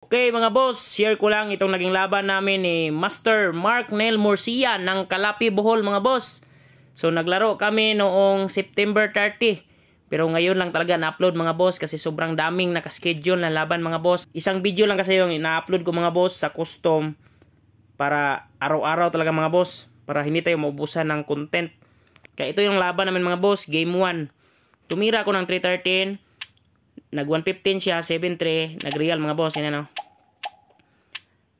Okay mga boss, share ko lang itong naging laban namin ni Master Marknel Murcia ng Kalapi Bohol mga boss. So naglaro kami noong September 30. Pero ngayon lang talaga na-upload mga boss kasi sobrang daming nakaschedule na laban mga boss. Isang video lang kasi yung na-upload ko mga boss sa custom para araw-araw talaga mga boss. Para hindi tayo maubusan ng content. Kaya ito yung laban namin mga boss, game 1. Tumira ako ng 313. Nag 115 siya, 7-3. Nag-real mga boss, yan ano.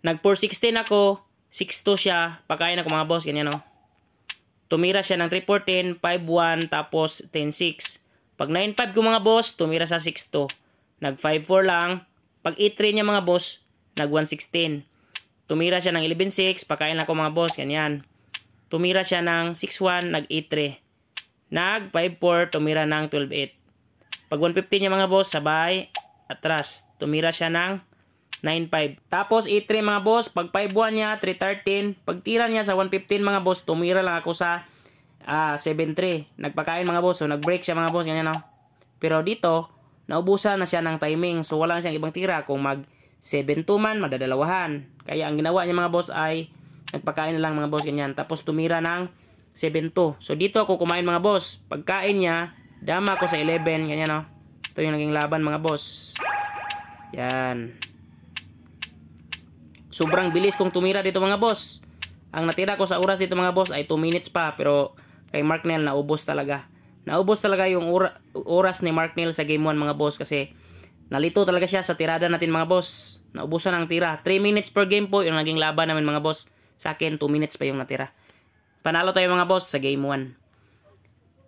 Nag 416 ako, 6-2 siya. Pagkain ako mga boss, ganyan no. Tumira siya ng 314, 5-1, tapos 10-6. Pag 9-5 ko mga boss, tumira sa 6-2. Nag 5-4 lang. Pag 8-3 niya mga boss, nag 116. Tumira siya ng 11-6, pagkain ako mga boss, ganyan. Tumira siya ng 6-1, nag 8-3. Nag 5-4, tumira ng 12-8. Pag 115 niya mga boss, sabay, atras. Tumira siya ng 9-5. Tapos 8-3 mga boss, pag 5-1 niya, 3-13. Pag tira niya sa 115 mga boss, tumira lang ako sa 7-3. Nagpakain mga boss, so nag-break siya mga boss, ganyan no. Pero dito, naubusan na siya ng timing. So wala na siyang ibang tira. Kung mag 7-2 man, madadalawahan. Kaya ang ginawa niya mga boss ay, nagpakain na lang mga boss, ganyan. Tapos tumira ng 7-2. So dito ako kumain mga boss. Pagkain niya, dama ako sa 11, ganyan no. Ito yung naging laban mga boss. Yan. Sobrang bilis kong tumira dito mga boss. Ang natira ko sa oras dito mga boss ay 2 minutes pa. Pero kay Marknel naubos talaga. Naubos talaga yung oras ni Marknel sa game 1 mga boss. Kasi nalito talaga siya sa tirada natin mga boss. Naubusan ang tira. 3 minutes per game po yung naging laban namin mga boss. Sa akin 2 minutes pa yung natira. Panalo tayo mga boss sa game 1.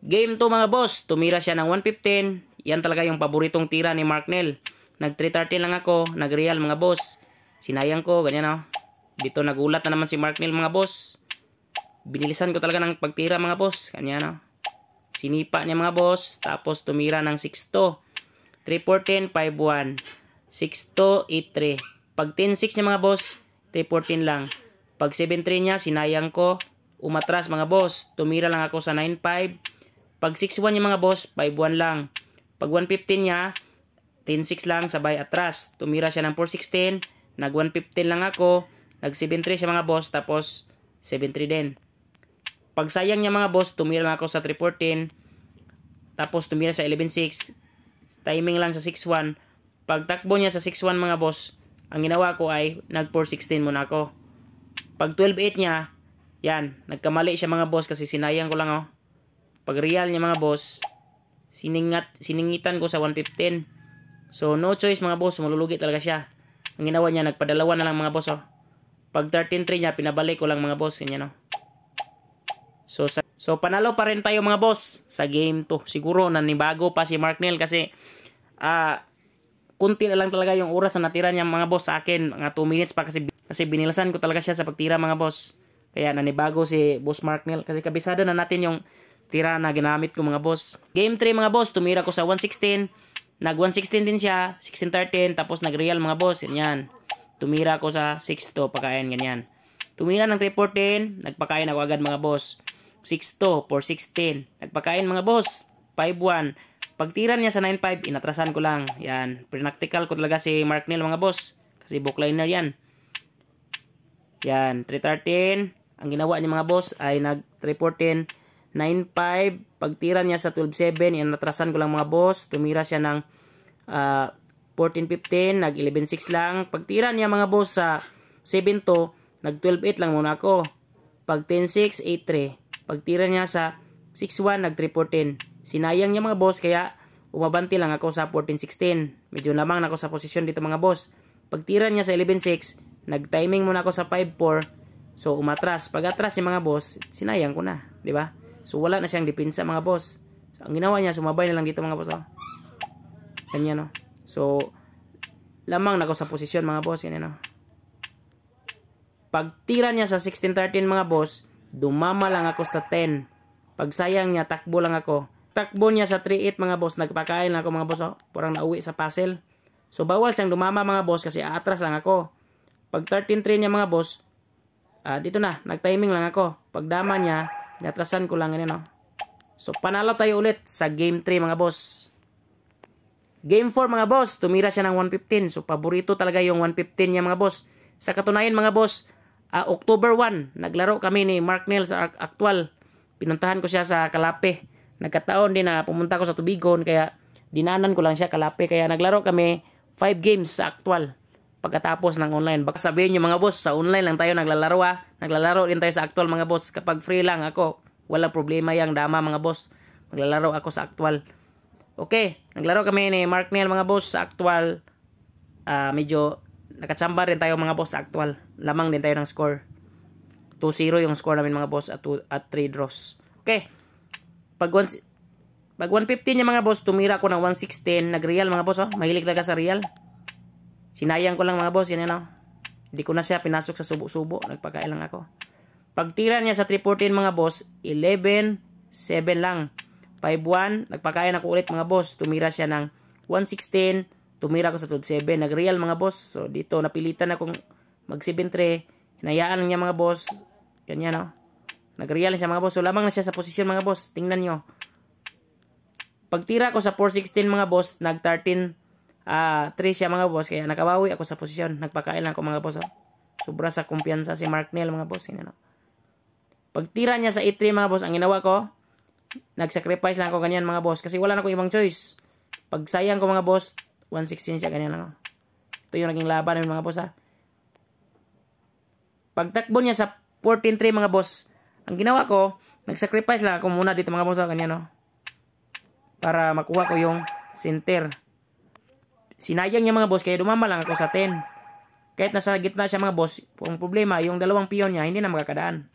Game 2 mga boss. Tumira siya ng 115. Yan talaga yung paboritong tira ni Marknel. Nag 313 lang ako. Nag real mga boss. Sinayang ko, ganyan o. Dito nagulat na naman si Marknel mga boss. Binilisan ko talaga ng pagtira mga boss. Ganyan o. Sinipa niya mga boss. Tapos tumira ng 6-2. 314, 5-1. 6-2, 8-3. Pag 10-6 niya mga boss, 314 lang. Pag 7-3 niya, sinayang ko. Umatras mga boss. Tumira lang ako sa 9-5. Pag 6-1 niya mga boss, 5-1 lang. Pag 115 niya, 10-6 lang, sabay atras. Tumira siya ng 416. Nag 115 lang ako. Nag 7-3 siya mga boss. Tapos 7-3 din. Pag sayang niya mga boss, tumira lang ako sa 314. Tapos tumira sa 11-6. Timing lang sa 6-1. Pag takbo niya sa 6-1 mga boss, ang ginawa ko ay nag 416 muna ako. Pag 12-8 niya, yan, nagkamali siya mga boss kasi sinayang ko lang oh. Pag real niya mga boss, siningitan ko sa 115. So no choice mga boss, malulugi talaga siya. Ang ginawa niya, nagpadalawa na lang mga boss oh. Pag 13-3 niya, pinabalik ko lang mga boss. Yan oh. So panalo pa rin tayo mga boss sa game 2. Siguro nanibago pa si Marknel kasi kunti na lang talaga yung oras na natira niya mga boss sa akin. Mga 2 minutes pa kasi binilasan ko talaga siya sa pagtira mga boss. Kaya nanibago si Boss Marknel kasi kabisado na natin yung tira na ginamit ko mga boss. Game 3 mga boss, tumira ko sa 116. Nag 116 din siya, 16-13, tapos nag real mga boss, ganyan. Tumira ko sa 6-2, pagkain, ganyan. Tumira ng 314, nagpakain ako agad mga boss. 6-2, 416, nagpakain mga boss. 5-1, pagtiran niya sa 9-5, inatrasan ko lang. Yan, practical ko talaga si Marknel mga boss. Kasi bookliner yan. Yan, 313, ang ginawa niya mga boss ay nag 314, 9-5, pagtira niya sa 12-7, inatrasan ko lang mga boss. Tumira siya ng 14-15, nag 11-6 lang. Pagtira niya mga boss sa 7-2, nag 12-8 lang muna ako. Pag 10-6, 8-3. Pagtira niya sa 6-1, nag 3-14. Sinayang niya mga boss, kaya umabanti lang ako sa 14-16. Medyo lamang na ako sa posisyon dito mga boss. Pagtira niya sa 11-6, nag timing muna ako sa 5-4. So umatras. Pag atras niya mga boss, sinayang ko na, di ba? So wala na siyang depensa mga boss. So, ang ginawa niya, sumabay na lang dito mga boss oh. Ganyan no. So lamang na ako sa posisyon mga boss, yan no. Pag tira niya sa 16-13 mga boss, dumama lang ako sa 10. Pag sayang niya, takbo lang ako. Takbo niya sa 3-8 mga boss, nagpakain lang ako mga boss oh. Parang nauwi sa puzzle. So bawal siyang dumama mga boss kasi aatras lang ako. Pag 13-3 niya mga boss, dito na, nag-timing lang ako. Pag dama niya, inatrasan ko lang ganyan no. So panalo tayo ulit sa game 3 mga boss. Game 4 mga boss, tumira siya ng 115. So paborito talaga yung 115 niya mga boss. Sa katunayan mga boss, October 1, naglaro kami ni Mark Neil sa actual. Pinuntahan ko siya sa Kalape. Nagkataon din na pumunta ko sa Tubigon, kaya dinanan ko lang siya Kalape. Kaya naglaro kami 5 games sa actual pagkatapos ng online. Baka sabihin nyo mga boss, sa online lang tayo naglalaro Naglalaro din tayo sa actual mga boss. Kapag free lang ako, walang problema yang dama mga boss. Maglalaro ako sa actual. Okay, naglaro kami ni Mark Neil mga boss sa actual. Medyo nakachamba rin tayo mga boss sa actual. Lamang din tayo ng score. 2-0 yung score namin mga boss at 3 draws. Okay. Pag 115 niya mga boss, tumira ko ng 116. Nag-real mga boss. Mahilig talaga sa real. Sinayang ko lang mga boss. Yan yan. Hindi ko na siya pinasok sa subo-subo. Nagpakailang ako. Pagtira niya sa 314 mga boss, 11-7 lang. 5-1, nagpakain ako ulit mga boss. Tumira siya ng 116, tumira ko sa 12-7. Nag-real mga boss. So dito napilitan akong mag 7-3. Hinayaan lang niya mga boss. Ganyan no. Nag-real siya mga boss. So lamang na siya sa posisyon mga boss. Tingnan nyo. Pagtira ko sa 416 mga boss, nag 13-3 siya mga boss. Kaya nakabawi ako sa posisyon. Nagpakain lang ako mga boss. Sobra sa kumpiyansa si Mark Neil mga boss. Ganyan no. Pagtira niya sa 8-3 mga boss, ang ginawa ko, nag-sacrifice lang ako ganyan mga boss. Kasi wala na akong ibang choice. Pag sayang ko mga boss, 116 siya ganyan lang. Ito yung naging laban ng mga boss Pagtakbo niya sa 14-3 mga boss, ang ginawa ko, nag-sacrifice lang ako muna dito mga boss ganyan no. Para makuha ko yung center. Sinayang niya mga boss, kaya dumama lang ako sa 10. Kahit nasa gitna siya mga boss, ang problema, yung dalawang piyon niya, hindi na makakadaan.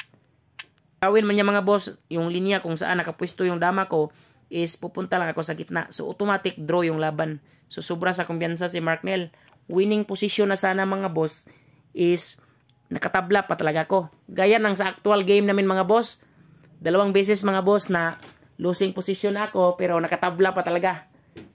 Gawin man niya mga boss, yung linya kung saan nakapwesto yung dama ko is pupunta lang ako sa gitna. So automatic draw yung laban. So sobra sa kumpiyansa si Mark Neil. Winning position na sana mga boss is nakatabla pa talaga ako. Gaya ng sa actual game namin mga boss. 2 beses mga boss na losing position ako pero nakatabla pa talaga.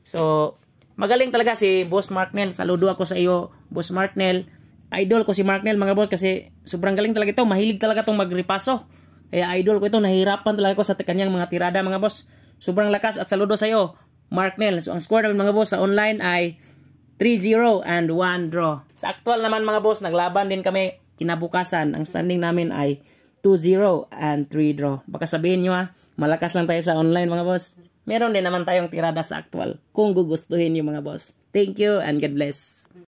So magaling talaga si Boss Mark Neil. Saludo ako sa iyo Boss Mark Neil. Idol ko si Mark Neil mga boss kasi sobrang galing talaga ito. Mahilig talaga itong magripaso. Kaya idol ko ito, nahihirapan talaga ko sa kanyang mga tirada mga boss. Sobrang lakas at saludo sa iyo, Mark Neil. So ang score namin mga boss sa online ay 3-0 and 1 draw. Sa actual naman mga boss, naglaban din kami kinabukasan. Ang standing namin ay 2-0 and 3 draw. Baka sabihin nyo malakas lang tayo sa online mga boss. Meron din naman tayong tirada sa actual kung gugustuhin nyo mga boss. Thank you and God bless.